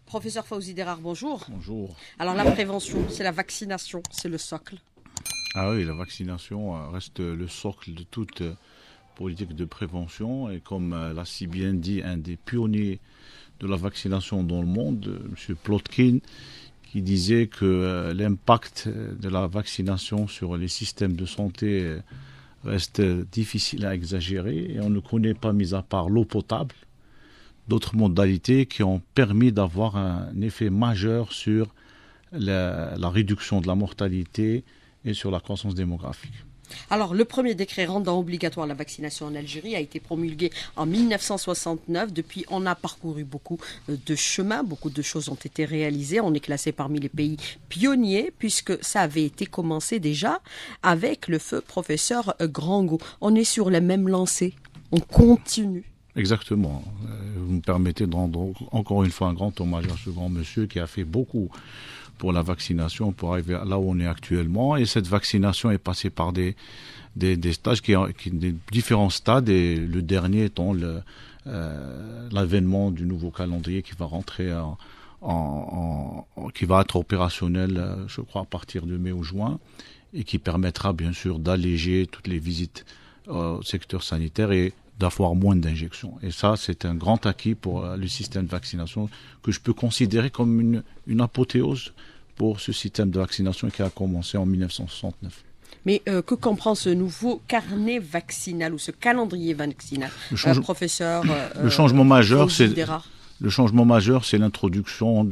Professeur Fawzi Derar, bonjour. Bonjour. Alors la prévention, c'est la vaccination, c'est le socle. Ah oui, la vaccination reste le socle de toute politique de prévention et comme l'a si bien dit un des pionniers de la vaccination dans le monde, M. Plotkin, qui disait que l'impact de la vaccination sur les systèmes de santé reste difficile à exagérer et on ne connaît pas, mis à part l'eau potable, d'autres modalités qui ont permis d'avoir un effet majeur sur la réduction de la mortalité et sur la croissance démographique. Alors, le premier décret rendant obligatoire la vaccination en Algérie a été promulgué en 1969. Depuis, on a parcouru beaucoup de chemins, beaucoup de choses ont été réalisées. On est classé parmi les pays pionniers puisque ça avait été commencé déjà avec le feu professeur Grango. On est sur la même lancée, on continue. Exactement. Vous me permettez de rendre encore une fois un grand hommage à ce grand monsieur qui a fait beaucoup pour la vaccination, pour arriver là où on est actuellement. Et cette vaccination est passée par des stages, des différents stades, et le dernier étant l'avènement du nouveau calendrier qui va rentrer qui va être opérationnel, je crois, à partir de mai ou juin, et qui permettra bien sûr d'alléger toutes les visites au secteur sanitaire et d'avoir moins d'injections. Et ça, c'est un grand acquis pour le système de vaccination que je peux considérer comme une apothéose pour ce système de vaccination qui a commencé en 1969. Mais que comprend ce nouveau carnet vaccinal ou ce calendrier vaccinal, professeur le changement majeur, le changement majeur, c'est l'introduction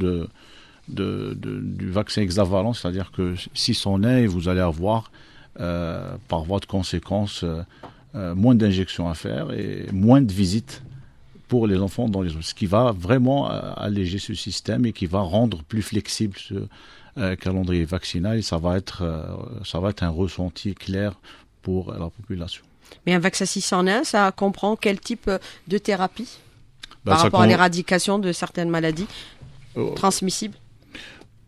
du vaccin hexavalent, c'est-à-dire que si c'en est, vous allez avoir, par voie de conséquence, moins d'injections à faire et moins de visites pour les enfants dans les zones. Ce qui va vraiment alléger ce système et qui va rendre plus flexible ce calendrier vaccinal. Et ça va être un ressenti clair pour la population. Mais un vaccin 601, ça comprend quel type de thérapie par rapport à l'éradication de certaines maladies transmissibles?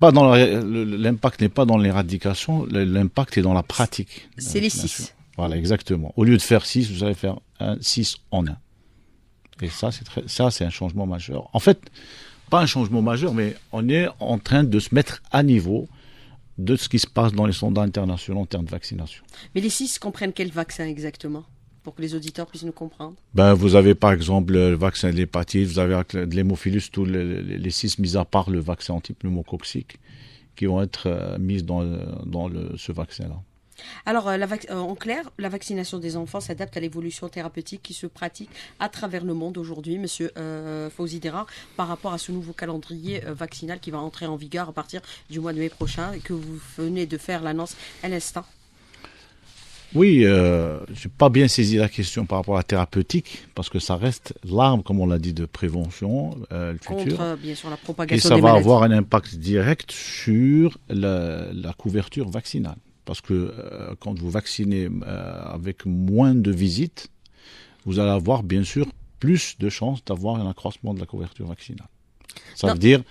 L'impact n'est pas dans l'éradication, l'impact est dans la pratique. C'est les 6. Voilà, exactement. Au lieu de faire 6, vous allez faire un 6 en 1. Et ça, c'est un changement majeur. En fait, pas un changement majeur, mais on est en train de se mettre à niveau de ce qui se passe dans les sondages internationaux en termes de vaccination. Mais les 6 comprennent quel vaccin exactement, pour que les auditeurs puissent nous comprendre? Vous avez par exemple le vaccin de l'hépatite, vous avez de l'hémophilus, tous les 6 mis à part le vaccin antipneumococcique qui vont être mis dans ce vaccin-là. Alors, en clair, la vaccination des enfants s'adapte à l'évolution thérapeutique qui se pratique à travers le monde aujourd'hui, Monsieur Fawzi Derar, par rapport à ce nouveau calendrier vaccinal qui va entrer en vigueur à partir du mois de mai prochain et que vous venez de faire l'annonce à l'instant. Oui, je n'ai pas bien saisi la question par rapport à la thérapeutique, parce que ça reste l'arme, comme on l'a dit, de prévention contre, bien sûr, la propagation des maladies. Et ça va avoir un impact direct sur la couverture vaccinale. Parce que quand vous vaccinez avec moins de visites, vous allez avoir bien sûr plus de chances d'avoir un accroissement de la couverture vaccinale. Ça veut dire,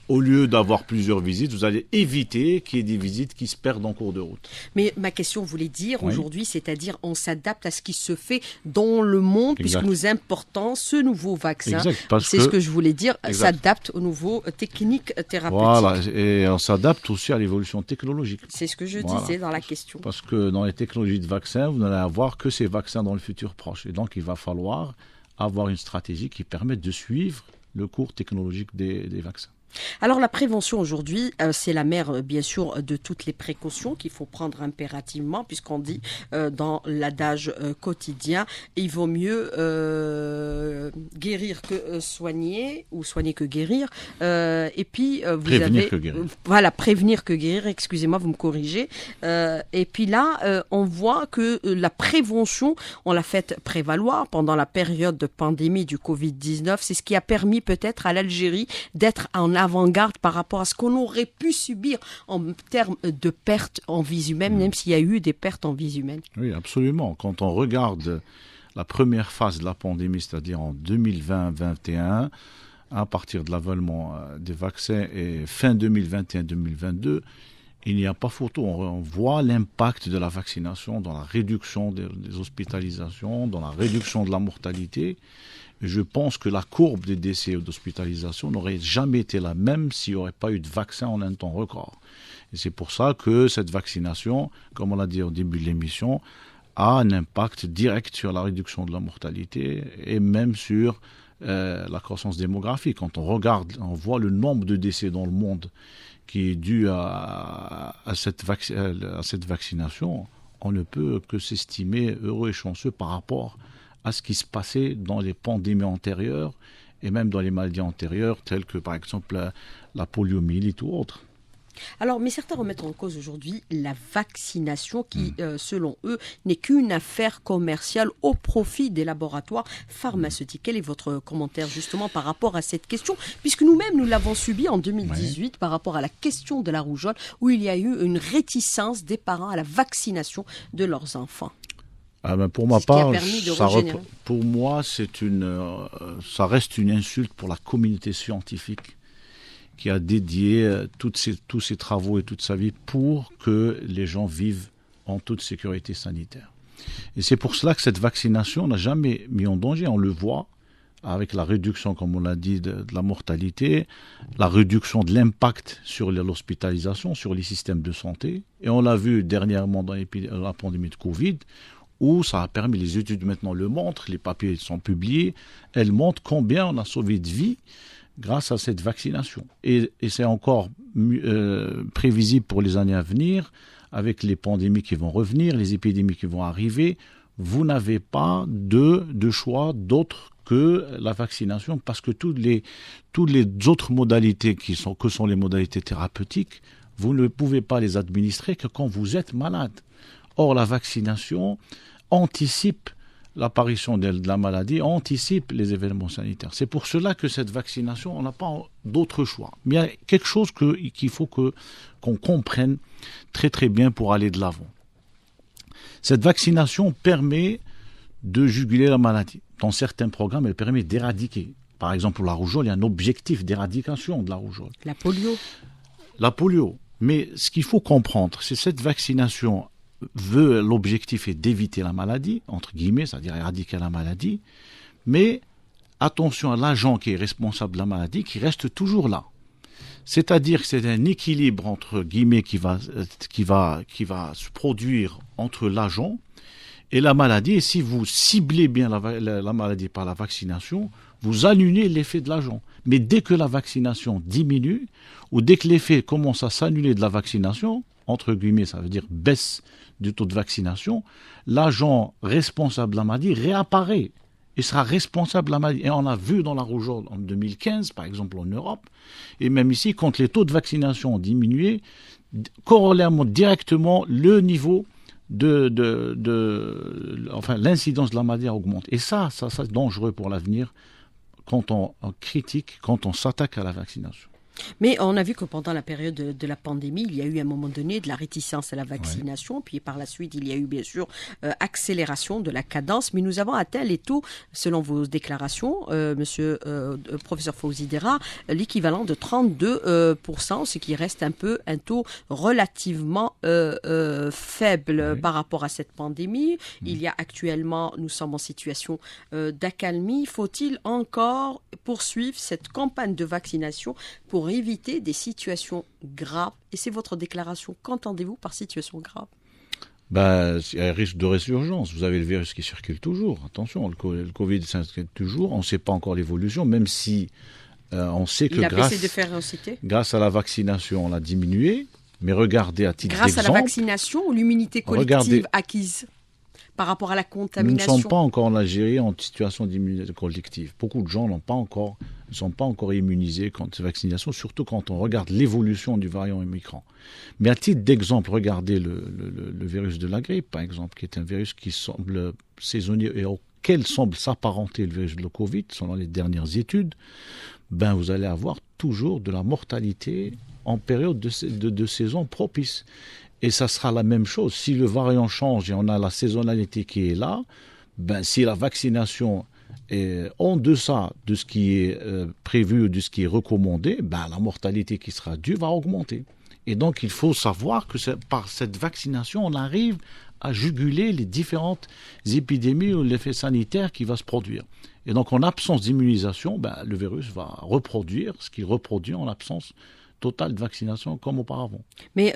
au lieu d'avoir plusieurs visites, vous allez éviter qu'il y ait des visites qui se perdent en cours de route. Mais ma question voulait dire aujourd'hui, c'est-à-dire on s'adapte à ce qui se fait dans le monde, puisque nous importons ce nouveau vaccin. C'est ce que je voulais dire, s'adapte aux nouveaux techniques thérapeutiques. Voilà, et on s'adapte aussi à l'évolution technologique. C'est ce que je disais dans la question. Parce que dans les technologies de vaccins, vous n'allez avoir que ces vaccins dans le futur proche. Et donc il va falloir avoir une stratégie qui permette de suivre le cours technologique des vaccins. Alors la prévention aujourd'hui, c'est la mère bien sûr de toutes les précautions qu'il faut prendre impérativement, puisqu'on dit dans l'adage quotidien, il vaut mieux guérir que soigner, ou soigner que guérir. Et puis prévenir que guérir, excusez-moi, vous me corrigez. Et puis là, on voit que la prévention, on l'a faite prévaloir pendant la période de pandémie du Covid-19. C'est ce qui a permis peut-être à l'Algérie d'être en avant-garde par rapport à ce qu'on aurait pu subir en termes de pertes en vies humaines, même s'il y a eu des pertes en vies humaines. Oui, absolument. Quand on regarde la première phase de la pandémie, c'est-à-dire en 2020-2021, à partir de l'avènement des vaccins et fin 2021-2022, il n'y a pas photo. On voit l'impact de la vaccination dans la réduction des hospitalisations, dans la réduction de la mortalité. Je pense que la courbe des décès ou d'hospitalisation n'aurait jamais été la même s'il n'y aurait pas eu de vaccin en un temps record. Et c'est pour ça que cette vaccination, comme on l'a dit au début de l'émission, a un impact direct sur la réduction de la mortalité et même sur la croissance démographique. Quand on regarde, on voit le nombre de décès dans le monde qui est dû à cette vaccination, on ne peut que s'estimer heureux et chanceux par rapport à ce qui se passait dans les pandémies antérieures et même dans les maladies antérieures, telles que par exemple la poliomyélite ou autres. Alors, mais certains remettent en cause aujourd'hui la vaccination qui, selon eux, n'est qu'une affaire commerciale au profit des laboratoires pharmaceutiques. Quel est votre commentaire justement par rapport à cette question? Puisque nous-mêmes, nous l'avons subi en 2018 par rapport à la question de la rougeole, où il y a eu une réticence des parents à la vaccination de leurs enfants. Pour ma part, pour moi, ça reste une insulte pour la communauté scientifique qui a dédié tous ses travaux et toute sa vie pour que les gens vivent en toute sécurité sanitaire. Et c'est pour cela que cette vaccination n'a jamais mis en danger. On le voit avec la réduction, comme on l'a dit, de la mortalité, la réduction de l'impact sur l'hospitalisation, sur les systèmes de santé. Et on l'a vu dernièrement dans la pandémie de Covid, où ça a permis, les études maintenant le montrent, les papiers sont publiés, elles montrent combien on a sauvé de vies grâce à cette vaccination. Et c'est encore prévisible pour les années à venir, avec les pandémies qui vont revenir, les épidémies qui vont arriver. Vous n'avez pas de choix d'autre que la vaccination, parce que toutes les autres modalités que sont les modalités thérapeutiques, vous ne pouvez pas les administrer que quand vous êtes malade. Or, la vaccination anticipe l'apparition de la maladie, anticipe les événements sanitaires. C'est pour cela que cette vaccination, on n'a pas d'autre choix. Mais il y a quelque chose qu'il faut qu'on comprenne très très bien pour aller de l'avant. Cette vaccination permet de juguler la maladie. Dans certains programmes, elle permet d'éradiquer. Par exemple, pour la rougeole, il y a un objectif d'éradication de la rougeole. La polio. Mais ce qu'il faut comprendre, c'est que cette vaccination l'objectif est d'éviter la maladie, entre guillemets, c'est-à-dire éradiquer la maladie, mais attention à l'agent qui est responsable de la maladie, qui reste toujours là. C'est-à-dire que c'est un équilibre, entre guillemets, qui va se produire entre l'agent et la maladie. Et si vous ciblez bien la maladie par la vaccination, vous annulez l'effet de l'agent. Mais dès que la vaccination diminue, ou dès que l'effet commence à s'annuler de la vaccination, entre guillemets, ça veut dire baisse du taux de vaccination, l'agent responsable de la maladie réapparaît et sera responsable de la maladie. Et on a vu dans la rougeole en 2015, par exemple en Europe, et même ici, quand les taux de vaccination ont diminué, corollairement directement, le niveau l'incidence de la maladie augmente. Et ça c'est dangereux pour l'avenir quand on critique, quand on s'attaque à la vaccination. Mais on a vu que pendant la période de la pandémie, il y a eu à un moment donné de la réticence à la vaccination, puis par la suite, il y a eu bien sûr accélération de la cadence, mais nous avons atteint les taux, selon vos déclarations, monsieur professeur Fawzi Dera, l'équivalent de 32%, ce qui reste un taux relativement faible par rapport à cette pandémie. Il y a actuellement, nous sommes en situation d'accalmie. Faut-il encore poursuivre cette campagne de vaccination pour éviter des situations graves? Et c'est votre déclaration. Qu'entendez-vous par situation grave? Il y a un risque de résurgence. Vous avez le virus qui circule toujours. Attention, le Covid circule toujours. On ne sait pas encore l'évolution, même si on sait que grâce à la vaccination, on l'a diminué. Mais regardez à titre d'exemple... Grâce à la vaccination ou l'immunité collective acquise par rapport à la contamination? Nous ne sommes pas encore en Algérie en situation d'immunité collective. Beaucoup de gens ne sont pas encore immunisés contre cette vaccination, surtout quand on regarde l'évolution du variant Omicron. Mais à titre d'exemple, regardez le virus de la grippe, par exemple, qui est un virus qui semble saisonnier et auquel semble s'apparenter le virus de la Covid, selon les dernières études. Vous allez avoir toujours de la mortalité en période de saison propice. Et ça sera la même chose. Si le variant change et on a la saisonnalité qui est là, si la vaccination est en deçà de ce qui est prévu, de ce qui est recommandé, la mortalité qui sera due va augmenter. Et donc il faut savoir que par cette vaccination, on arrive à juguler les différentes épidémies ou l'effet sanitaire qui va se produire. Et donc, en absence d'immunisation, le virus va reproduire ce qu'il reproduit en absence totale de vaccination comme auparavant. Mais,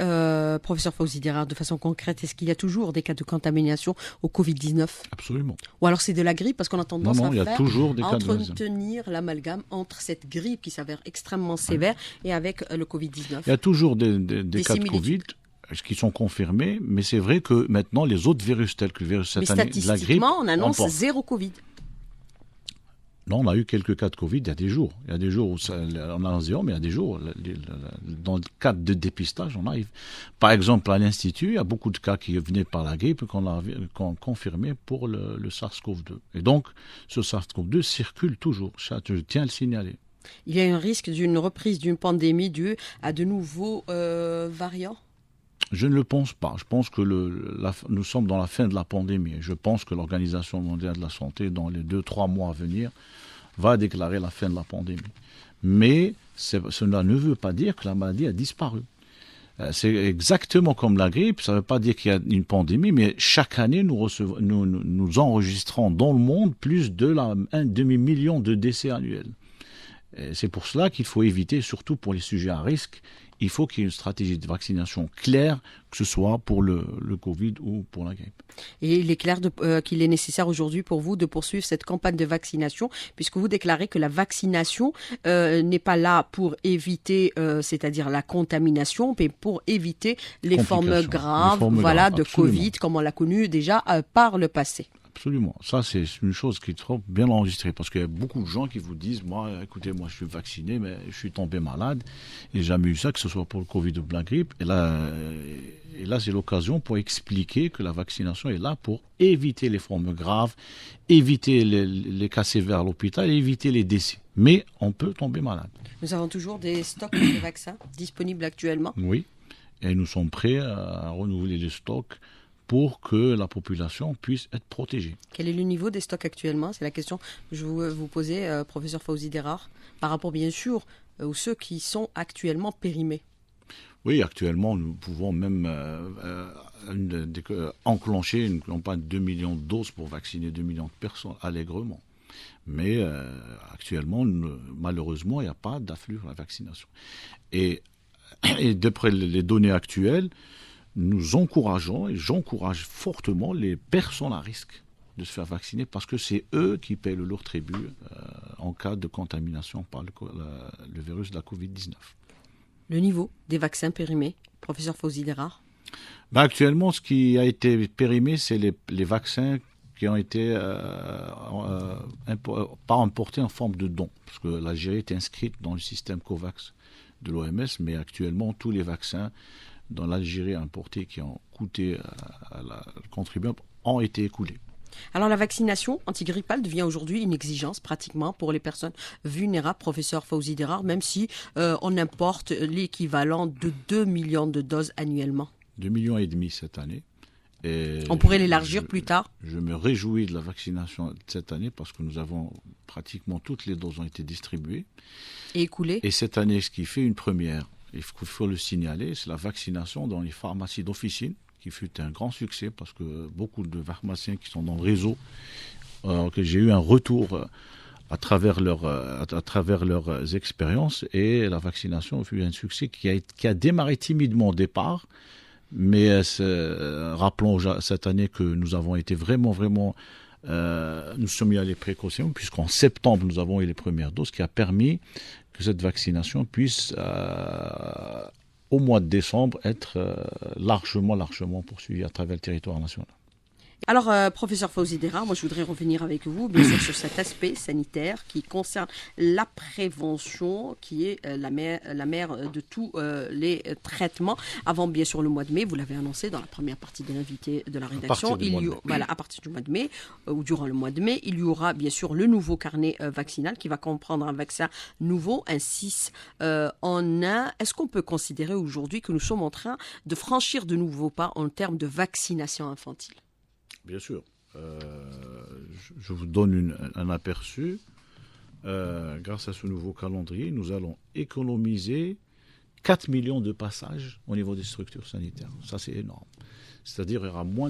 professeur Fawzi Dera, de façon concrète, est-ce qu'il y a toujours des cas de contamination au Covid-19 ? Absolument. Ou alors c'est de la grippe, parce qu'on a tendance il y a toujours des cas de entretenir l'amalgame entre cette grippe qui s'avère extrêmement sévère et avec le Covid-19. Il y a toujours des cas de Covid qui sont confirmés, mais c'est vrai que maintenant, les autres virus tels que le virus cette année, de la grippe... Mais statistiquement, on annonce zéro Covid. Non, on a eu quelques cas de Covid il y a des jours. Il y a des jours où on a zéro, mais il y a des jours, dans le cadre de dépistage, on arrive. Par exemple, à l'Institut, il y a beaucoup de cas qui venaient par la grippe qu'on a confirmé pour le SARS-CoV-2. Et donc, ce SARS-CoV-2 circule toujours. Je tiens à le signaler. Il y a un risque d'une reprise d'une pandémie due à de nouveaux variants ? Je ne le pense pas. Je pense que nous sommes dans la fin de la pandémie. Je pense que l'Organisation mondiale de la santé, dans les 2-3 mois à venir, va déclarer la fin de la pandémie. Mais cela ne veut pas dire que la maladie a disparu. C'est exactement comme la grippe. Ça ne veut pas dire qu'il y a une pandémie, mais chaque année, nous enregistrons dans le monde plus de un demi-million de décès annuels. Et c'est pour cela qu'il faut éviter, surtout pour les sujets à risque, il faut qu'il y ait une stratégie de vaccination claire, que ce soit pour le Covid ou pour la grippe. Et il est clair qu'il est nécessaire aujourd'hui pour vous de poursuivre cette campagne de vaccination, puisque vous déclarez que la vaccination n'est pas là pour éviter, c'est-à-dire la contamination, mais pour éviter les formes graves, de Covid, comme on l'a connu déjà par le passé. Absolument. Ça, c'est une chose qui est trop bien enregistrée parce qu'il y a beaucoup de gens qui vous disent, écoutez, moi, je suis vacciné, mais je suis tombé malade. Et j'ai jamais eu ça, que ce soit pour le Covid ou la grippe. Et là, c'est l'occasion pour expliquer que la vaccination est là pour éviter les formes graves, éviter les cas sévères à l'hôpital et éviter les décès. Mais on peut tomber malade. Nous avons toujours des stocks de vaccins disponibles actuellement. Oui. Et nous sommes prêts à renouveler les stocks pour que la population puisse être protégée. Quel est le niveau des stocks actuellement ? C'est la question que je veux vous poser, professeur Fawzi Dera, par rapport bien sûr aux ceux qui sont actuellement périmés. Oui, actuellement, nous pouvons même enclencher une campagne de 2 millions de doses pour vacciner 2 millions de personnes allègrement. Mais actuellement, malheureusement, il n'y a pas d'afflux à la vaccination. Et d'après les données actuelles, nous encourageons et j'encourage fortement les personnes à risque de se faire vacciner parce que c'est eux qui paient le lourd tribut en cas de contamination par le virus de la Covid-19. Le niveau des vaccins périmés, professeur Fawzi Dera ? Actuellement, ce qui a été périmé, c'est les vaccins qui ont été pas importés en forme de don, parce que l'Algérie est inscrite dans le système COVAX de l'OMS, mais actuellement, tous les vaccins dans l'Algérie importés qui ont coûté à la contribuable ont été écoulés. Alors la vaccination antigrippale devient aujourd'hui une exigence pratiquement pour les personnes vulnérables, professeur Fawzi Dera, même si on importe l'équivalent de 2 millions de doses annuellement. 2,5 millions cette année. Et on pourrait l'élargir plus tard. Je me réjouis de la vaccination cette année parce que nous avons pratiquement toutes les doses ont été distribuées. Et écoulées. Et cette année, ce qui fait une première, il faut le signaler, c'est la vaccination dans les pharmacies d'officine, qui fut un grand succès parce que beaucoup de pharmaciens qui sont dans le réseau, que j'ai eu un retour à travers leurs expériences, et la vaccination fut un succès qui a démarré timidement au départ, mais rappelons cette année que nous avons été vraiment nous sommes mis à les précautions, puisqu'en septembre nous avons eu les premières doses, qui a permis que cette vaccination puisse au mois de décembre être largement poursuivie à travers le territoire national. Alors, professeur Fawzi Dera, moi je voudrais revenir avec vous, bien sûr, sur cet aspect sanitaire qui concerne la prévention, qui est la mère de tous les traitements. Avant, bien sûr, le mois de mai, vous l'avez annoncé dans la première partie de l'invité de la rédaction. À partir du mois de mai, ou durant le mois de mai, il y aura bien sûr le nouveau carnet vaccinal qui va comprendre un vaccin nouveau, un 6 en 1. Est-ce qu'on peut considérer aujourd'hui que nous sommes en train de franchir de nouveaux pas en termes de vaccination infantile ? Bien sûr. Je vous donne un aperçu. Grâce à ce nouveau calendrier, nous allons économiser 4 millions de passages au niveau des structures sanitaires. Ça, c'est énorme. C'est-à-dire qu'il y aura moins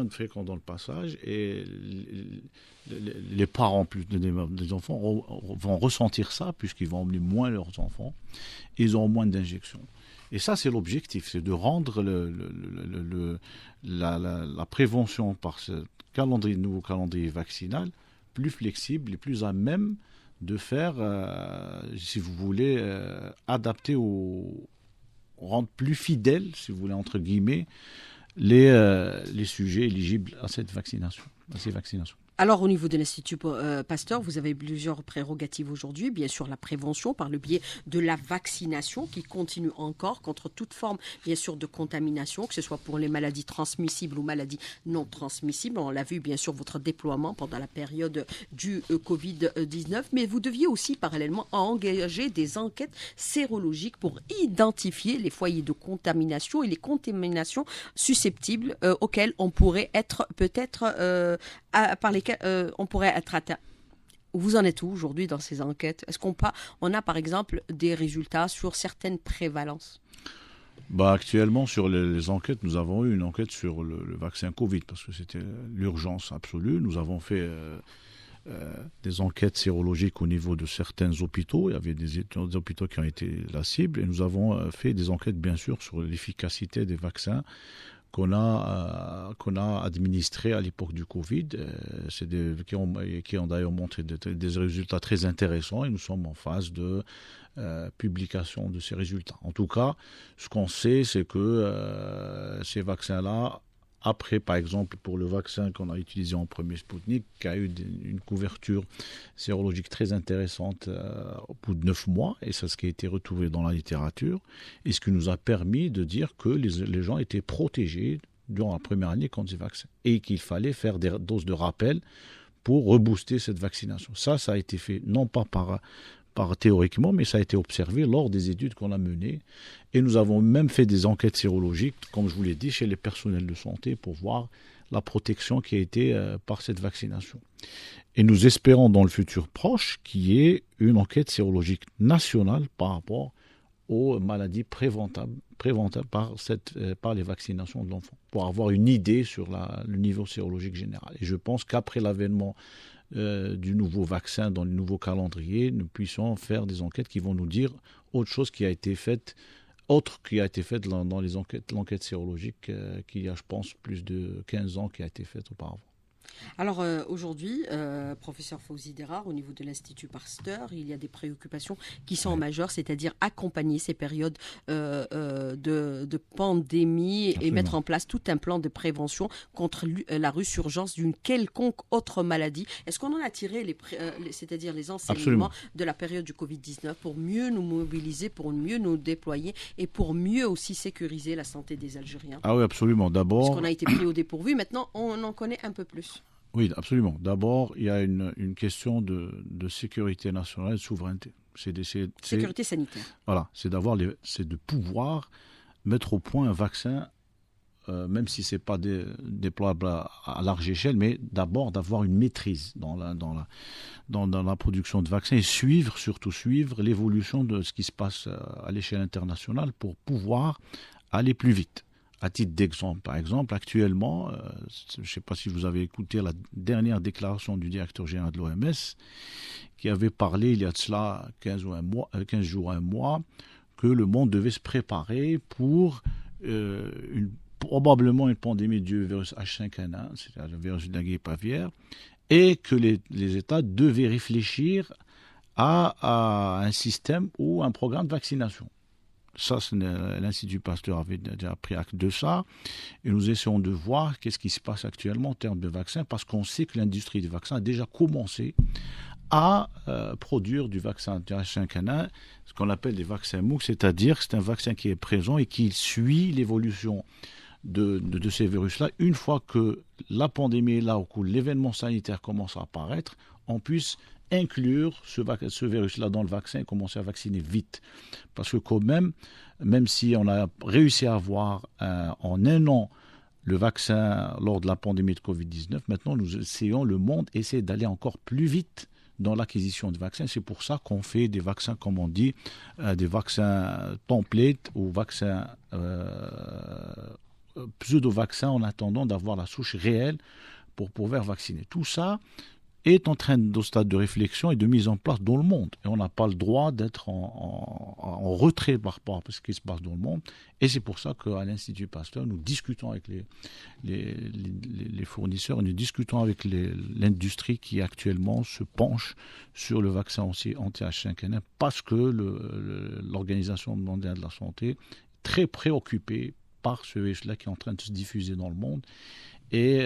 de fréquents dans le passage et les parents plus des enfants vont ressentir ça puisqu'ils vont emmener moins leurs enfants et ils auront moins d'injections. Et ça, c'est l'objectif, c'est de rendre la prévention par ce nouveau calendrier vaccinal plus flexible et plus à même de faire, si vous voulez, adapter rendre plus fidèles, si vous voulez, entre guillemets, les sujets éligibles à ces vaccinations. Alors, au niveau de l'Institut Pasteur, vous avez plusieurs prérogatives aujourd'hui. Bien sûr, la prévention par le biais de la vaccination qui continue encore contre toute forme, bien sûr, de contamination, que ce soit pour les maladies transmissibles ou maladies non transmissibles. On l'a vu, bien sûr, votre déploiement pendant la période du Covid-19. Mais vous deviez aussi, parallèlement, engager des enquêtes sérologiques pour identifier les foyers de contamination et les contaminations susceptibles auxquelles on pourrait être peut-être par lesquels on pourrait être atteint. Vous en êtes où aujourd'hui dans ces enquêtes? Est-ce qu'on a par exemple des résultats sur certaines prévalences? Actuellement, sur les enquêtes, nous avons eu une enquête sur le vaccin Covid parce que c'était l'urgence absolue. Nous avons fait des enquêtes sérologiques au niveau de certains hôpitaux. Il y avait des hôpitaux qui ont été la cible et nous avons fait des enquêtes bien sûr sur l'efficacité des vaccins qu'on a administré à l'époque du Covid, qui ont d'ailleurs montré des résultats très intéressants et nous sommes en phase de publication de ces résultats. En tout cas, ce qu'on sait, c'est que ces vaccins-là, après, par exemple, pour le vaccin qu'on a utilisé en premier Sputnik, qui a eu une couverture sérologique très intéressante au bout de 9 mois, et c'est ce qui a été retrouvé dans la littérature, et ce qui nous a permis de dire que les gens étaient protégés durant la première année contre ces vaccins, et qu'il fallait faire des doses de rappel pour rebooster cette vaccination. Ça a été fait non pas par théoriquement, mais ça a été observé lors des études qu'on a menées. Et nous avons même fait des enquêtes sérologiques, comme je vous l'ai dit, chez les personnels de santé pour voir la protection qui a été par cette vaccination. Et nous espérons dans le futur proche qu'il y ait une enquête sérologique nationale par rapport aux maladies préventables par les vaccinations de l'enfant, pour avoir une idée sur le niveau sérologique général. Et je pense qu'après l'avènement du nouveau vaccin dans le nouveau calendrier, nous puissions faire des enquêtes qui vont nous dire autre chose qui a été faite, dans l'enquête sérologique qui a, je pense, plus de 15 ans qui a été faite auparavant. Alors aujourd'hui, professeur Fawzi Derar, au niveau de l'Institut Pasteur, il y a des préoccupations qui sont majeures, c'est-à-dire accompagner ces périodes de pandémie. Absolument. Et mettre en place tout un plan de prévention contre la résurgence d'une quelconque autre maladie. Est-ce qu'on en a tiré c'est-à-dire les enseignements de la période du Covid-19 pour mieux nous mobiliser, pour mieux nous déployer et pour mieux aussi sécuriser la santé des Algériens? Ah oui, absolument. D'abord, parce qu'on a été pris au dépourvu, maintenant on en connaît un peu plus. Oui, absolument. D'abord, il y a une question de sécurité nationale et de souveraineté. Sécurité sanitaire. Voilà, c'est de pouvoir mettre au point un vaccin, même si ce n'est pas déployable à large échelle, mais d'abord d'avoir une maîtrise dans la production de vaccins et surtout suivre l'évolution de ce qui se passe à l'échelle internationale pour pouvoir aller plus vite. À titre d'exemple, par exemple, actuellement, je ne sais pas si vous avez écouté la dernière déclaration du directeur général de l'OMS, qui avait parlé il y a de cela 15 jours, un mois, que le monde devait se préparer pour probablement une pandémie du virus H5N1, c'est-à-dire le virus de la grippe aviaire, et que les États devaient réfléchir à un système ou un programme de vaccination. Ça, l'Institut Pasteur avait déjà pris acte de ça. Et nous essayons de voir qu'est-ce qui se passe actuellement en termes de vaccins, parce qu'on sait que l'industrie des vaccins a déjà commencé à produire du vaccin H5N1, ce qu'on appelle des vaccins MOOC, c'est-à-dire que c'est un vaccin qui est présent et qui suit l'évolution de ces virus-là. Une fois que la pandémie est là, ou que l'événement sanitaire commence à apparaître, on puisse inclure ce virus-là dans le vaccin et commencer à vacciner vite. Parce que quand même si on a réussi à avoir en un an le vaccin lors de la pandémie de Covid-19, maintenant le monde essaie d'aller encore plus vite dans l'acquisition de vaccins. C'est pour ça qu'on fait des vaccins, comme on dit, des vaccins templates ou vaccins pseudo-vaccins en attendant d'avoir la souche réelle pour pouvoir vacciner. Tout ça est en train au stade de réflexion et de mise en place dans le monde. Et on n'a pas le droit d'être en retrait par rapport à ce qui se passe dans le monde. Et c'est pour ça qu'à l'Institut Pasteur, nous discutons avec les fournisseurs, nous discutons avec l'industrie qui actuellement se penche sur le vaccin anti-H5N1 parce que l'Organisation mondiale de la santé est très préoccupée par ce virus-là qui est en train de se diffuser dans le monde et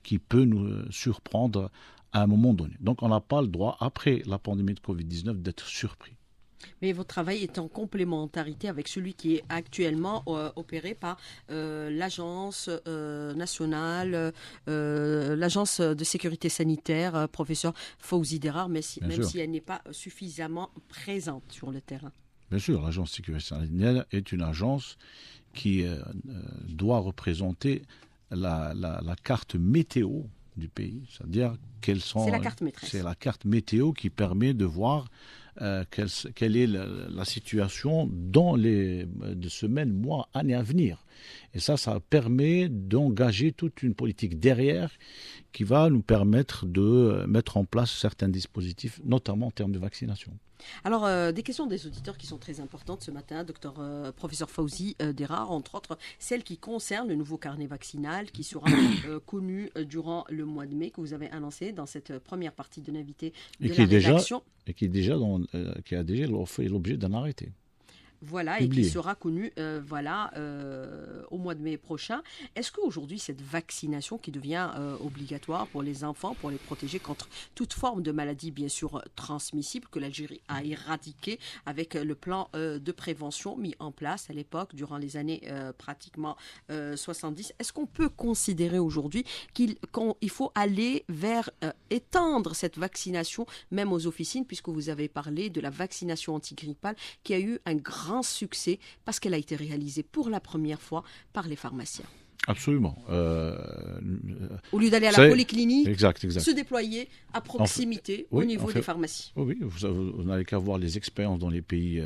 qui peut nous surprendre à un moment donné. Donc on n'a pas le droit, après la pandémie de Covid-19, d'être surpris. Mais votre travail est en complémentarité avec celui qui est actuellement opéré par l'Agence nationale, l'Agence de sécurité sanitaire, professeur Fawzi Derar, même si elle n'est pas suffisamment présente sur le terrain. Bien sûr, l'Agence de sécurité sanitaire est une agence qui doit représenter la carte météo du pays, c'est-à-dire c'est la carte maîtresse. C'est la carte météo qui permet de voir quelle est la situation dans les semaines, mois, années à venir. Et ça permet d'engager toute une politique derrière qui va nous permettre de mettre en place certains dispositifs, notamment en termes de vaccination. Alors, des questions des auditeurs qui sont très importantes ce matin, professeur Fawzi Derar, entre autres, celles qui concernent le nouveau carnet vaccinal qui sera connu durant le mois de mai, que vous avez annoncé dans cette première partie de l'invité de la rédaction. Qui a déjà fait l'objet d'un arrêté. Voilà, publié. Et qui sera connu au mois de mai prochain. Est-ce qu'aujourd'hui, cette vaccination qui devient obligatoire pour les enfants, pour les protéger contre toute forme de maladie, bien sûr, transmissible, que l'Algérie a éradiqué avec le plan de prévention mis en place à l'époque, durant les années pratiquement 70, est-ce qu'on peut considérer aujourd'hui qu'il faut aller vers étendre cette vaccination, même aux officines, puisque vous avez parlé de la vaccination antigrippale qui a eu un grand succès parce qu'elle a été réalisée pour la première fois par les pharmaciens. Absolument. Au lieu d'aller à la polyclinique, exact. se déployer à proximité au niveau des pharmacies. Oui, vous n'avez qu'à voir les expériences dans les pays,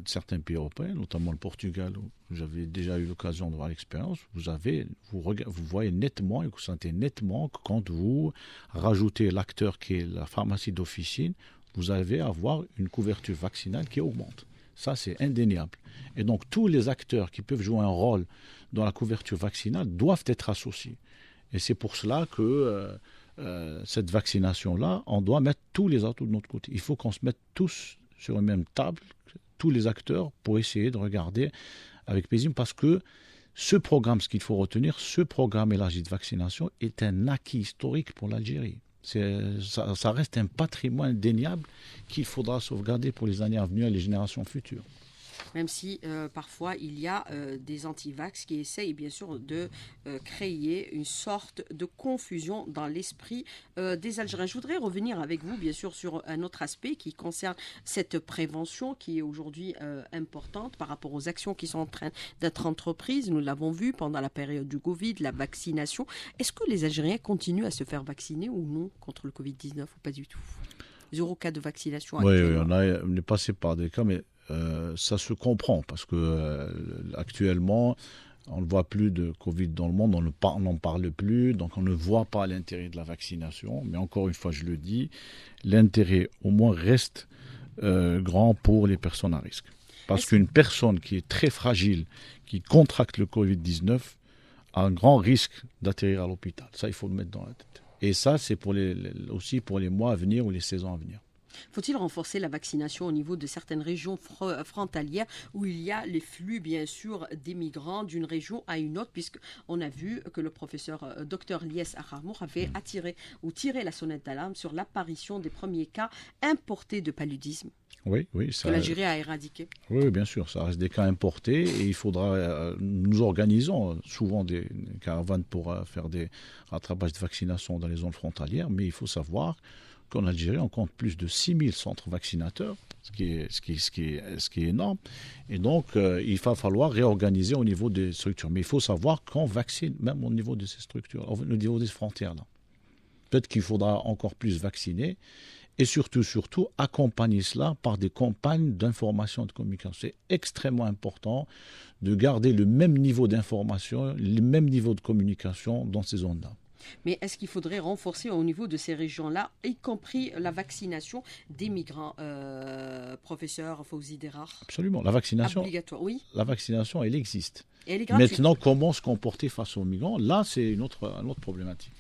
certains pays européens, notamment le Portugal, où j'avais déjà eu l'occasion de voir l'expérience. Vous voyez nettement et vous sentez nettement que quand vous rajoutez l'acteur qui est la pharmacie d'officine, vous allez avoir une couverture vaccinale qui augmente. Ça, c'est indéniable. Et donc, tous les acteurs qui peuvent jouer un rôle dans la couverture vaccinale doivent être associés. Et c'est pour cela que cette vaccination-là, on doit mettre tous les atouts de notre côté. Il faut qu'on se mette tous sur une même table, tous les acteurs, pour essayer de regarder avec paisible, parce que ce programme, ce qu'il faut retenir, ce programme élargi de vaccination est un acquis historique pour l'Algérie. Ça reste un patrimoine indéniable qu'il faudra sauvegarder pour les années à venir et les générations futures. Même si parfois il y a des anti-vax qui essayent bien sûr de créer une sorte de confusion dans l'esprit des Algériens. Je voudrais revenir avec vous bien sûr sur un autre aspect qui concerne cette prévention qui est aujourd'hui importante par rapport aux actions qui sont en train d'être entreprises. Nous l'avons vu pendant la période du Covid, la vaccination. Est-ce que les Algériens continuent à se faire vacciner ou non contre le Covid-19 ou pas du tout? 0 cas de vaccination. Oui, on est passé par des cas, mais ça se comprend parce que actuellement, on ne voit plus de Covid dans le monde, on n'en parle plus, donc on ne voit pas l'intérêt de la vaccination. Mais encore une fois, je le dis, l'intérêt au moins reste grand pour les personnes à risque. Parce qu'une personne qui est très fragile, qui contracte le Covid-19, a un grand risque d'atterrir à l'hôpital. Ça, il faut le mettre dans la tête. Et ça, c'est aussi pour les mois à venir ou les saisons à venir. Faut-il renforcer la vaccination au niveau de certaines régions frontalières où il y a les flux, bien sûr, des migrants d'une région à une autre, puisqu'on a vu que le professeur Dr Lies Akharmour avait tiré la sonnette d'alarme sur l'apparition des premiers cas importés de paludisme. Oui, que l'Algérie a éradiqué. Oui, bien sûr, ça reste des cas importés et il faudra, nous organisons souvent des caravanes pour faire des rattrapages de vaccination dans les zones frontalières, mais il faut savoir qu'en Algérie, on compte plus de 6000 centres vaccinateurs, ce qui est énorme. Et donc, il va falloir réorganiser au niveau des structures. Mais il faut savoir qu'on vaccine même au niveau de ces structures, au niveau des frontières. Là. Peut-être qu'il faudra encore plus vacciner. et surtout, accompagner cela par des campagnes d'information et de communication. C'est extrêmement important de garder le même niveau d'information, le même niveau de communication dans ces zones-là. Mais est-ce qu'il faudrait renforcer au niveau de ces régions-là, y compris la vaccination des migrants, professeur Fawzi Derar? Absolument. La vaccination, obligatoire, oui. La vaccination, elle existe. Et elle est gratuite. Maintenant, comment se comporter face aux migrants? Là, c'est une autre problématique.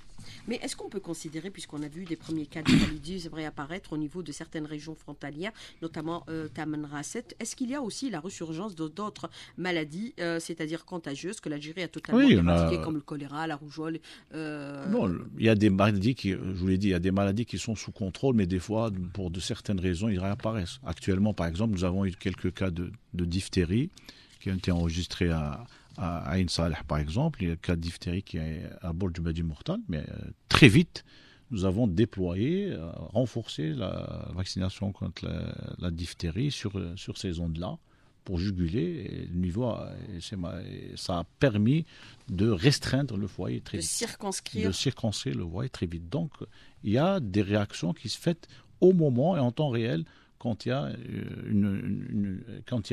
Mais est-ce qu'on peut considérer, puisqu'on a vu des premiers cas de paludisme apparaître au niveau de certaines régions frontalières, notamment Taman Rasset, est-ce qu'il y a aussi la resurgence d'autres maladies, c'est-à-dire contagieuses, que l'Algérie a totalement éradiquées, comme le choléra, la rougeole? Non, il y a des maladies je vous l'ai dit, il y a des maladies qui sont sous contrôle, mais des fois, pour de certaines raisons, ils réapparaissent. Actuellement, par exemple, nous avons eu quelques cas de diphtérie qui ont été enregistrés à Ain Saleh, par exemple. Il y a le cas de diphtérie qui est à Bourg Badi Mourtal, mais très vite, nous avons déployé, renforcé la vaccination contre la diphtérie sur ces zones-là pour juguler. Et le niveau, ça a permis de restreindre le foyer très vite. De circonscrire le foyer très vite. Donc, il y a des réactions qui se font au moment et en temps réel quand il y a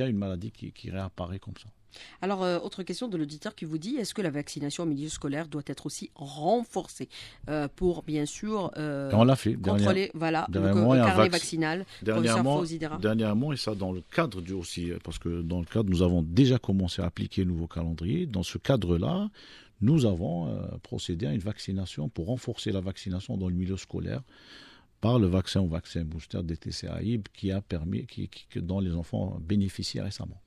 une maladie qui réapparaît comme ça. Alors, autre question de l'auditeur qui vous dit, est-ce que la vaccination au milieu scolaire doit être aussi renforcée pour, bien sûr, on l'a fait, contrôler le carnet vaccinal? Dernièrement, et ça dans le cadre aussi, parce que dans le cadre, nous avons déjà commencé à appliquer le nouveau calendrier. Dans ce cadre-là, nous avons procédé à une vaccination pour renforcer la vaccination dans le milieu scolaire par le vaccin booster DTC-AIB dont les enfants bénéficient récemment.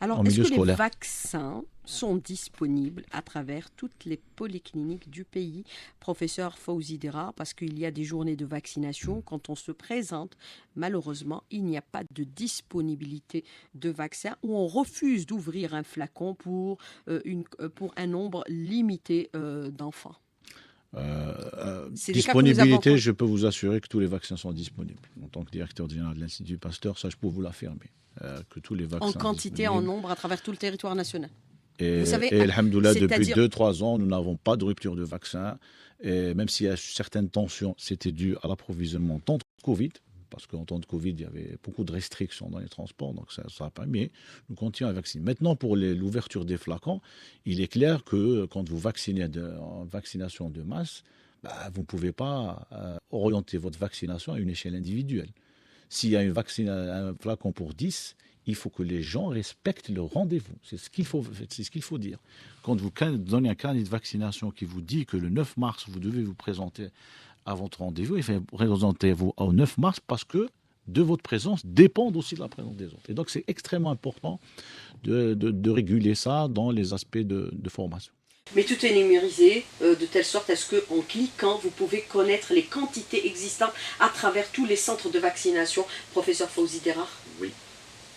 Alors, est-ce que les vaccins sont disponibles à travers toutes les polycliniques du pays, professeur Fawzi Derar? Parce qu'il y a des journées de vaccination. Quand on se présente, malheureusement, il n'y a pas de disponibilité de vaccins, ou on refuse d'ouvrir un flacon pour un nombre limité d'enfants. Disponibilité, je peux vous assurer que tous les vaccins sont disponibles. En tant que directeur général de l'Institut Pasteur, ça je peux vous l'affirmer. Que tous les vaccins en quantité, en nombre, à travers tout le territoire national. Vous savez, alhamdoulilah, depuis 2-3 ans, nous n'avons pas de rupture de vaccin. Et même s'il y a certaines tensions, c'était dû à l'approvisionnement en temps de Covid, parce qu'en temps de Covid, il y avait beaucoup de restrictions dans les transports, donc ça a permis, mais nous continuons à vacciner. Maintenant, pour l'ouverture des flacons, il est clair que quand vous vaccinez en vaccination de masse, vous ne pouvez pas orienter votre vaccination à une échelle individuelle. S'il y a un flacon pour 10, il faut que les gens respectent le rendez-vous. C'est ce qu'il faut dire. Quand vous donnez un carnet de vaccination qui vous dit que le 9 mars, vous devez vous présenter à votre rendez-vous, il faut présentez-vous au 9 mars parce que de votre présence dépend aussi de la présence des autres. Et donc, c'est extrêmement important de réguler ça dans les aspects de formation. Mais tout est numérisé de telle sorte à ce qu'en cliquant, vous pouvez connaître les quantités existantes à travers tous les centres de vaccination. Professeur Fawzi Derar? Oui.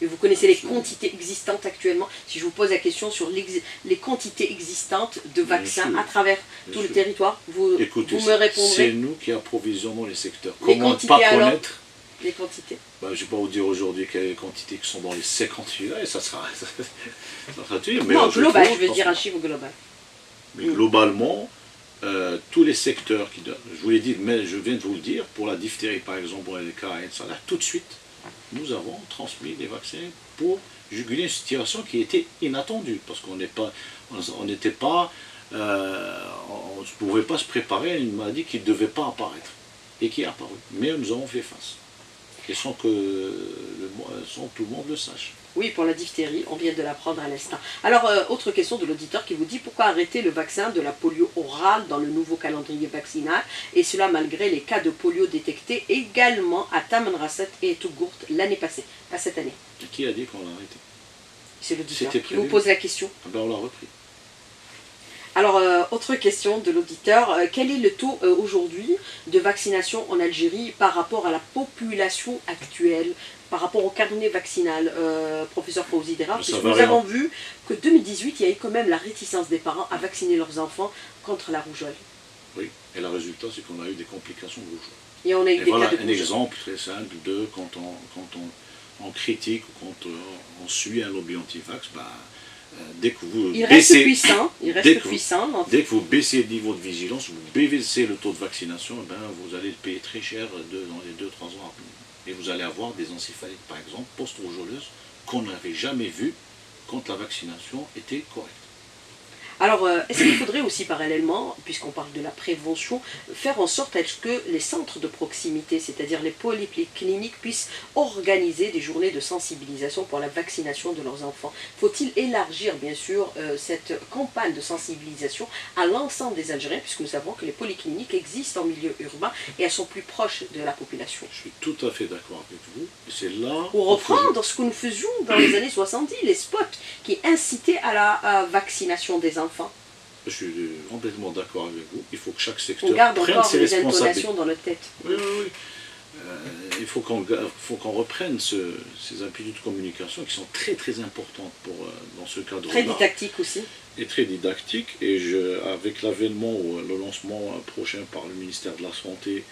Et vous connaissez les quantités existantes actuellement? Si je vous pose la question sur les quantités existantes de vaccins à travers tout le territoire, vous me répondrez? C'est nous qui approvisionnons les secteurs. Comment ne pas connaître les quantités? Je ne vais pas vous dire aujourd'hui quelles quantités qui sont dans les 58 là, et ça sera non, global, je veux dire un chiffre global. Mais globalement, tous les secteurs, je vous l'ai dit, mais je viens de vous le dire, pour la diphtérie par exemple, pour les cas, tout de suite, nous avons transmis des vaccins pour juguler une situation qui était inattendue, parce qu'on ne pouvait pas se préparer à une maladie qui ne devait pas apparaître, et qui est apparue. Mais nous avons fait face, et sans que tout le monde le sache. Oui, pour la diphtérie, on vient de l'apprendre à l'instant. Alors, autre question de l'auditeur qui vous dit, pourquoi arrêter le vaccin de la polio orale dans le nouveau calendrier vaccinal, et cela malgré les cas de polio détectés également à Taman Rasset et Tougourt l'année passée, pas cette année? Qui a dit qu'on l'a arrêté? C'est l'auditeur qui vous pose la question. On l'a repris. Alors, autre question de l'auditeur, quel est le taux aujourd'hui de vaccination en Algérie par rapport à la population actuelle, par rapport au carnet vaccinal, professeur Fawzi Derar? Puisque nous avons vu que 2018, il y a eu quand même la réticence des parents à vacciner leurs enfants contre la rougeole. Oui, et le résultat, c'est qu'on a eu des complications de rougeole. Et on a eu des cas de un exemple très simple quand on critique ou quand on suit un lobby anti-vax, dès que vous il reste puissant. Dès que vous baissez le niveau de vigilance, vous baissez le taux de vaccination, eh ben, vous allez le payer très cher dans les 2-3 ans à venir. Et vous allez avoir des encéphalites, par exemple, post-rougeoleuses, qu'on n'avait jamais vues quand la vaccination était correcte. Alors, est-ce qu'il faudrait aussi parallèlement, puisqu'on parle de la prévention, faire en sorte que les centres de proximité, c'est-à-dire les polycliniques, puissent organiser des journées de sensibilisation pour la vaccination de leurs enfants? Faut-il élargir, bien sûr, cette campagne de sensibilisation à l'ensemble des Algériens, puisque nous savons que les polycliniques existent en milieu urbain et elles sont plus proches de la population? Je suis tout à fait d'accord avec vous. C'est là... Pour reprendre ce que nous faisions dans les années 70, les spots qui incitaient à la vaccination des enfants. Je suis complètement d'accord avec vous. Il faut que chaque secteur prenne ses responsabilités. On garde encore les intonations dans notre tête. Oui. Il faut qu'on reprenne ces appuis de communication qui sont très très importantes dans ce cadre-là. Très didactiques aussi. Et très didactiques. Et avec l'avènement ou le lancement prochain par le ministère de la Santé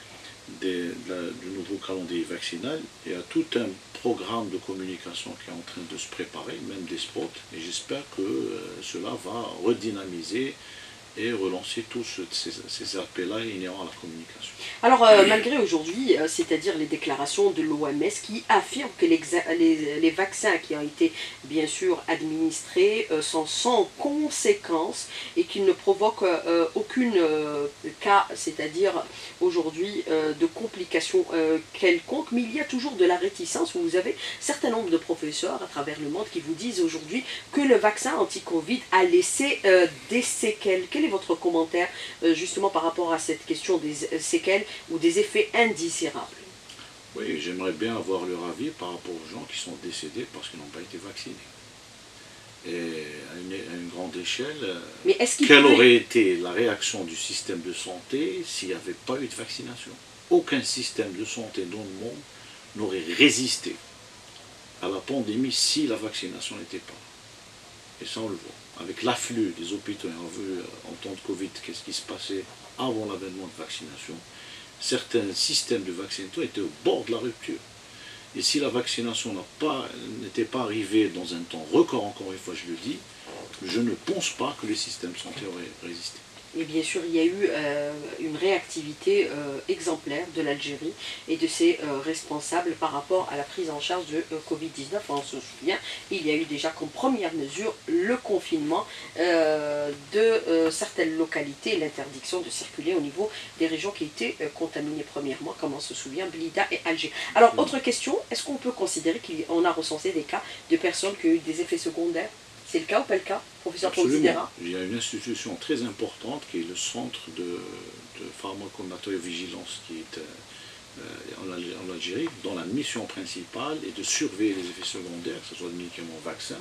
du nouveau calendrier vaccinal, il y a tout un programme de communication qui est en train de se préparer, même des spots, et j'espère que cela va redynamiser et relancer tous ces aspects-là inhérents à la communication. Alors, malgré aujourd'hui, c'est-à-dire les déclarations de l'OMS qui affirment que les vaccins qui ont été bien sûr administrés sont sans conséquences et qu'ils ne provoquent aucune cas, c'est-à-dire aujourd'hui de complications quelconques, mais il y a toujours de la réticence. Vous avez un certain nombre de professeurs à travers le monde qui vous disent aujourd'hui que le vaccin anti-Covid a laissé des séquelles. Quel est votre commentaire justement par rapport à cette question des séquelles ou des effets indésirables? Oui, j'aimerais bien avoir leur avis par rapport aux gens qui sont décédés parce qu'ils n'ont pas été vaccinés. Et à une grande échelle, quelle aurait été la réaction du système de santé s'il n'y avait pas eu de vaccination? Aucun système de santé dans le monde n'aurait résisté à la pandémie si la vaccination n'était pas là. Et ça, on le voit. Avec l'afflux des hôpitaux, on a vu en temps de Covid qu'est-ce qui se passait avant l'avènement de vaccination. Certains systèmes de vaccination étaient au bord de la rupture. Et si la vaccination n'était pas arrivée dans un temps record, encore une fois je le dis, je ne pense pas que le système de santé aurait résisté. Et bien sûr, il y a eu une réactivité exemplaire de l'Algérie et de ses responsables par rapport à la prise en charge de Covid-19. On se souvient, il y a eu déjà comme première mesure le confinement de certaines localités, l'interdiction de circuler au niveau des régions qui étaient contaminées premièrement, comme on se souvient, Blida et Alger. Alors, autre question, est-ce qu'on peut considérer qu'on a recensé des cas de personnes qui ont eu des effets secondaires? C'est le cas ou pas le cas, professeur Fawzi-Dera? Il y a une institution très importante qui est le centre de pharmacomatériovigilance qui est en Algérie, dont la mission principale est de surveiller les effets secondaires, que ce soit des médicaments ou vaccins.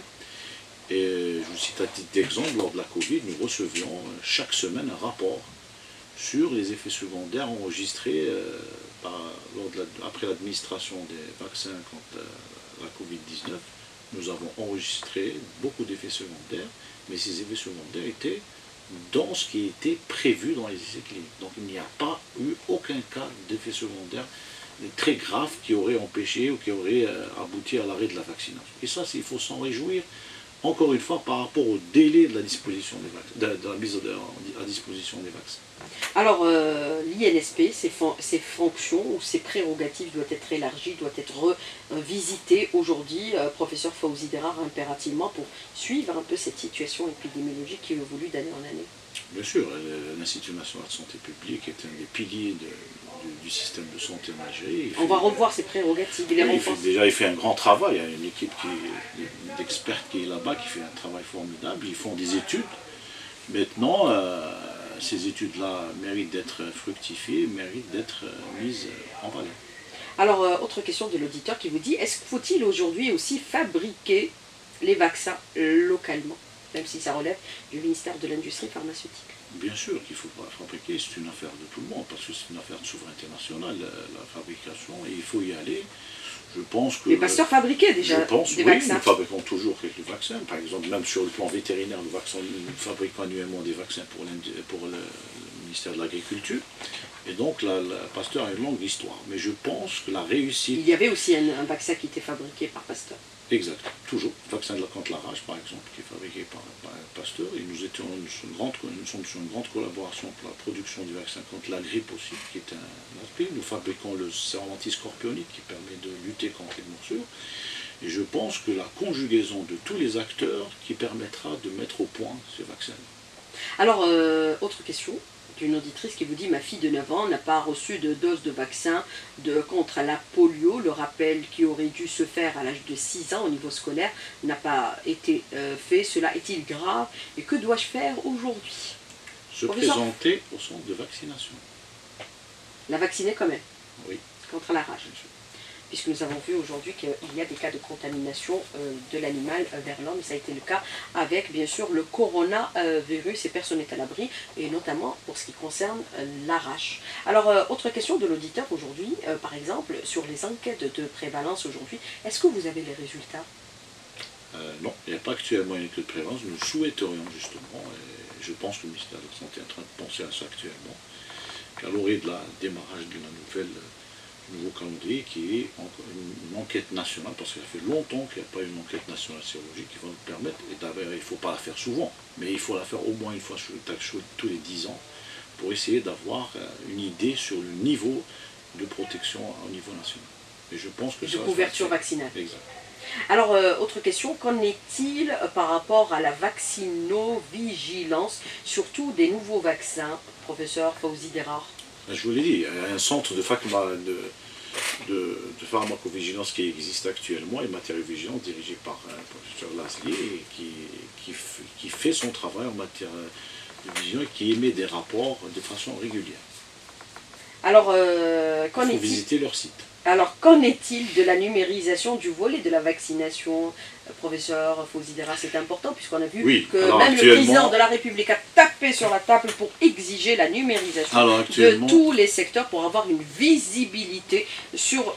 Et je vous cite à titre d'exemple, lors de la Covid, nous recevions chaque semaine un rapport sur les effets secondaires enregistrés après l'administration des vaccins contre la Covid-19. Nous avons enregistré beaucoup d'effets secondaires, mais ces effets secondaires étaient dans ce qui était prévu dans les essais cliniques. Donc il n'y a pas eu aucun cas d'effet secondaire très grave qui aurait empêché ou qui aurait abouti à l'arrêt de la vaccination. Et ça, il faut s'en réjouir, encore une fois, par rapport au délai de la disposition des vaccins, de la mise à disposition des vaccins. Alors, l'INSP, ses fonctions ou ses prérogatives doivent être élargies, doivent être revisitées aujourd'hui, professeur Fawzi-Dera, impérativement pour suivre un peu cette situation épidémiologique qui évolue d'année en année. Bien sûr, l'Institut national de santé publique est un des piliers du système de santé en Algérie. On va revoir ses prérogatives. Il fait un grand travail. Il y a une équipe d'experts qui est là-bas, qui fait un travail formidable. Ils font des études. Maintenant, ces études-là méritent d'être fructifiées, méritent d'être mises en valeur. Alors, autre question de l'auditeur qui vous dit, faut-il aujourd'hui aussi fabriquer les vaccins localement, même si ça relève du ministère de l'Industrie pharmaceutique? Bien sûr qu'il faut pas fabriquer, c'est une affaire de tout le monde, parce que c'est une affaire de souveraineté nationale, la fabrication, et il faut y aller. Je pense que... Les pasteurs fabriquaient déjà des vaccins. Nous fabriquons toujours quelques vaccins. Par exemple, même sur le plan vétérinaire, nous fabriquons annuellement des vaccins pour le ministère de l'Agriculture. Et donc, Pasteur a une longue histoire. Mais je pense que la réussite... Il y avait aussi un vaccin qui était fabriqué par Pasteur. Exact, toujours. Le vaccin contre la rage, par exemple, qui est fabriqué par Pasteur. Et nous sommes sur une grande collaboration pour la production du vaccin contre la grippe aussi, qui est un aspect. Nous fabriquons le sérum antiscorpionique qui permet de lutter contre les morsures. Et je pense que la conjugaison de tous les acteurs qui permettra de mettre au point ces vaccins. Alors, autre question d'une auditrice qui vous dit « Ma fille de 9 ans n'a pas reçu de dose de vaccin contre la polio. Le rappel qui aurait dû se faire à l'âge de 6 ans au niveau scolaire n'a pas été fait. Cela est-il grave? Et que dois-je faire aujourd'hui ?» Se présenter au centre de vaccination. La vacciner quand même? Oui. Contre la rage. Puisque nous avons vu aujourd'hui qu'il y a des cas de contamination de l'animal vers l'homme. Ça a été le cas avec, bien sûr, le coronavirus et personne n'est à l'abri, et notamment pour ce qui concerne la rage. Alors, autre question de l'auditeur aujourd'hui, par exemple, sur les enquêtes de prévalence aujourd'hui, est-ce que vous avez les résultats? Non, il n'y a pas actuellement une enquête de prévalence. Nous souhaiterions justement, et je pense que le ministère de la Santé est en train de penser à ça actuellement, qu'à l'orée de la démarrage de la nouveau calendrier qui est une enquête nationale, parce qu'il fait longtemps qu'il n'y a pas une enquête nationale sérologique qui va nous permettre, et d'ailleurs il ne faut pas la faire souvent, mais il faut la faire au moins une fois tous les 10 ans, pour essayer d'avoir une idée sur le niveau de protection au niveau national. Et je pense que de couverture vaccinale. Exact. Alors, autre question, qu'en est-il par rapport à la vaccinovigilance, surtout des nouveaux vaccins, professeur Fawzi Derar? Je vous l'ai dit, il y a un centre de pharmacovigilance qui existe actuellement, et matériaux-vigilance, dirigé par un professeur Laslier, qui fait son travail en matière de vigilance et qui émet des rapports de façon régulière. Alors, il faut visiter leur site. Alors, qu'en est-il de la numérisation du volet de la vaccination, professeur Fawzi Derar? C'est important puisqu'on a vu que même le président de la République a tapé sur la table pour exiger la numérisation de tous les secteurs pour avoir une visibilité sur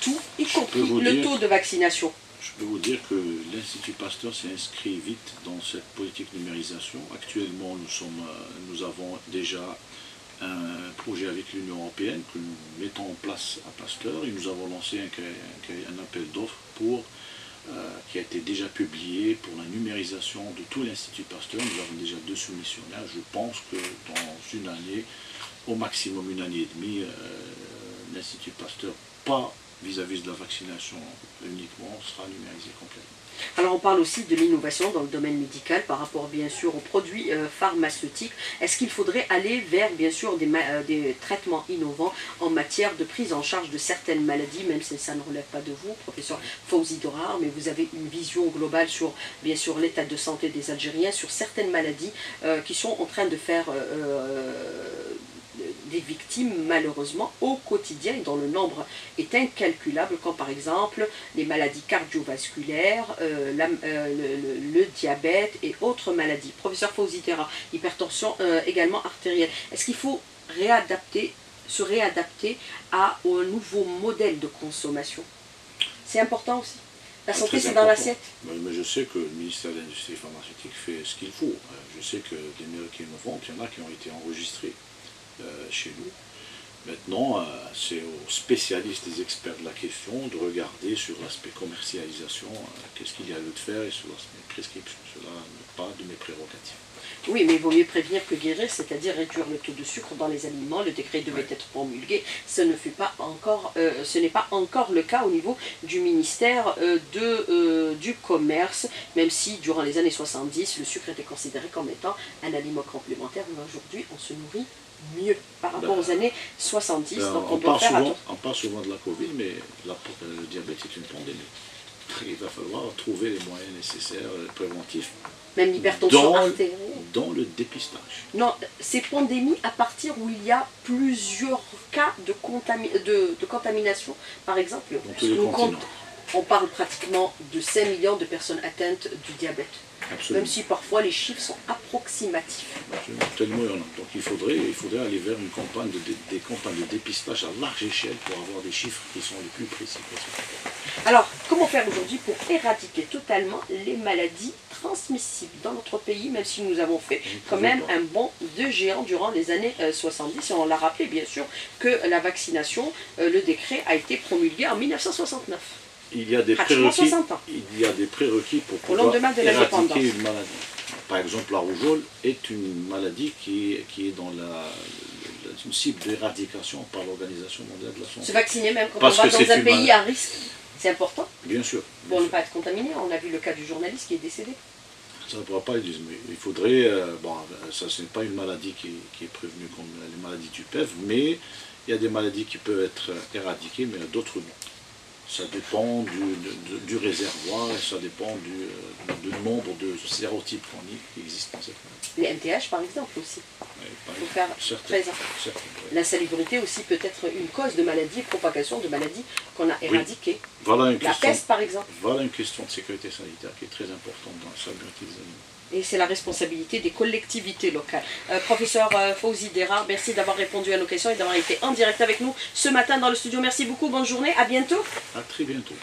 tout, y compris le taux de vaccination. Je peux vous dire que l'Institut Pasteur s'est inscrit vite dans cette politique de numérisation. Actuellement, nous avons déjà un projet avec l'Union européenne que nous mettons en place à Pasteur, et nous avons lancé un appel d'offres qui a été déjà publié pour la numérisation de tout l'Institut Pasteur. Nous avons déjà 2 soumissionnaires. Je pense que dans une année, au maximum une année et demie, l'Institut Pasteur, pas vis-à-vis de la vaccination uniquement, sera numérisé complètement. Alors on parle aussi de l'innovation dans le domaine médical par rapport bien sûr aux produits pharmaceutiques. Est-ce qu'il faudrait aller vers bien sûr des traitements innovants en matière de prise en charge de certaines maladies, même si ça ne relève pas de vous, professeur Fawzi Derar, mais vous avez une vision globale sur bien sûr l'état de santé des Algériens, sur certaines maladies qui sont en train de faire des victimes malheureusement au quotidien, dont le nombre est incalculable, comme par exemple les maladies cardiovasculaires, le diabète et autres maladies. Professeur Fawzi Derar, hypertension également artérielle. Est-ce qu'il faut se réadapter au nouveau modèle de consommation? C'est important aussi. La santé, c'est dans l'assiette. Mais je sais que le ministère de l'Industrie pharmaceutique fait ce qu'il faut. Je sais que des molécules innovantes, il y en a qui ont été enregistrées chez nous. Maintenant, c'est aux spécialistes, des experts de la question, de regarder sur l'aspect commercialisation, qu'est-ce qu'il y a lieu de faire, et sur l'aspect prescription. Cela n'est pas de mes prérogatives. Oui, mais il vaut mieux prévenir que guérir, c'est-à-dire réduire le taux de sucre dans les aliments. Le décret devait être promulgué. Ce n'est pas encore le cas au niveau du ministère du Commerce, même si durant les années 70, le sucre était considéré comme étant un aliment complémentaire. Mais aujourd'hui, on se nourrit mieux par rapport aux années 70. Donc on parle souvent de la Covid, mais le diabète est une pandémie. Il va falloir trouver les moyens nécessaires, préventifs. Même l'hypertension artérielle. Dans le dépistage. Non, c'est pandémie à partir où il y a plusieurs cas de contamination. Par exemple, on parle pratiquement de 5 millions de personnes atteintes du diabète. Absolument. Même si parfois les chiffres sont approximatifs. Absolument. Tellement il y en a. Donc il faudrait aller vers des campagnes de dépistage à large échelle pour avoir des chiffres qui sont les plus précis possible. Alors, comment faire aujourd'hui pour éradiquer totalement les maladies transmissibles dans notre pays, même si nous avons fait quand même un bond de géant durant les années 70, et on l'a rappelé bien sûr que la vaccination, le décret a été promulgué en 1969. il y a des prérequis pour pouvoir éradiquer une maladie. Par exemple, la rougeole est une maladie qui est dans une cible d'éradication par l'Organisation mondiale de la santé. Se vacciner même quand on va dans un pays à risque, c'est important. Bien sûr. Pour ne pas être contaminé. On a vu le cas du journaliste qui est décédé. Ça ne pourra pas être, mais il faudrait, ça ce n'est pas une maladie qui est prévenue comme les maladies du PEV, mais il y a des maladies qui peuvent être éradiquées, mais d'autres non. Ça dépend du réservoir, et ça dépend du nombre de sérotypes chroniques qui existent dans cette maladie. Les MTH par exemple aussi. Il faut faire très attention. L'insalubrité aussi peut être une cause de maladie, propagation de maladies qu'on a éradiquées. Voilà la peste par exemple. Voilà une question de sécurité sanitaire qui est très importante dans la salubrité des animaux. Et c'est la responsabilité des collectivités locales. Professeur Fawzi Dera, merci d'avoir répondu à nos questions et d'avoir été en direct avec nous ce matin dans le studio. Merci beaucoup, bonne journée, à bientôt. À très bientôt.